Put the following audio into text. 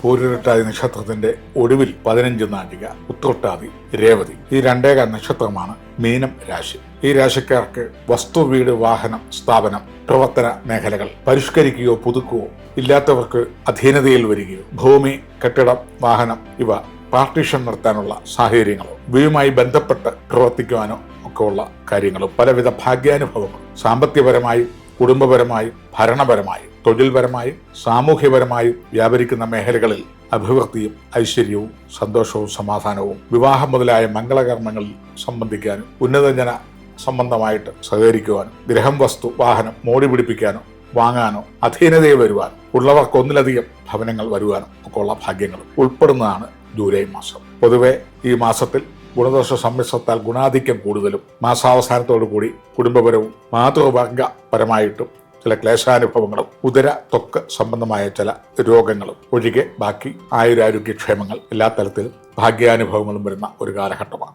പൂരുരുട്ടാതി നക്ഷത്രത്തിന്റെ ഒടുവിൽ 15 നാഴിക ഉത്രട്ടാതി രേവതി. ഈ രണ്ടേക നക്ഷത്രമാണ് മീനം രാശി. ഈ രാശിക്കാർക്ക് വസ്തു, വീട്, വാഹനം, സ്ഥാപനം, പ്രവർത്തന മേഖലകൾ പരിഷ്കരിക്കുകയോ പുതുക്കുകയോ, ഇല്ലാത്തവർക്ക് അധീനതയിൽ വരികയോ, ഭൂമി, കെട്ടിടം, വാഹനം ഇവ പാർട്ടീഷൻ നടത്താനുള്ള സാഹചര്യങ്ങളോ, ഇവയുമായി ബന്ധപ്പെട്ട് പ്രവർത്തിക്കുവാനോ ഒക്കെ ഉള്ള കാര്യങ്ങളും, പലവിധ ഭാഗ്യാനുഭവങ്ങളും സാമ്പത്തികപരമായും കുടുംബപരമായും ഭരണപരമായും തൊഴിൽപരമായും സാമൂഹ്യപരമായും വ്യാപരിക്കുന്ന മേഖലകളിൽ അഭിവൃദ്ധിയും ഐശ്വര്യവും സന്തോഷവും സമാധാനവും, വിവാഹം മുതലായ മംഗളകർമ്മങ്ങളിൽ സംബന്ധിക്കാനും, ഉന്നതജന സംബന്ധമായിട്ട് സഹകരിക്കുവാനും, ഗ്രഹം, വസ്തു, വാഹനം മോടി പിടിപ്പിക്കാനോ വാങ്ങാനോ, അധീനതയിൽ വരുവാനും, ഉള്ളവർക്ക് ഒന്നിലധികം ഭവനങ്ങൾ വരുവാനും ഒക്കെ ഉള്ള ഭാഗ്യങ്ങളും ഉൾപ്പെടുന്നതാണ് ജൂലൈ മാസം. പൊതുവെ ഈ മാസത്തിൽ ഗുണദോഷ സമ്മിശ്രത്താൽ ഗുണാധിക്യം കൂടുതലും, മാസാവസാനത്തോടു കൂടി കുടുംബപരവും മാതൃവർഗപരമായിട്ടും ചില ക്ലേശാനുഭവങ്ങളും, ഉദര ത്വക്ക് സംബന്ധമായ ചില രോഗങ്ങളും ഒഴികെ ബാക്കി ആയുരാരോഗ്യക്ഷേമങ്ങൾ എല്ലാ തരത്തിലും ഭാഗ്യാനുഭവങ്ങളും വരുന്ന ഒരു കാലഘട്ടമാണ്.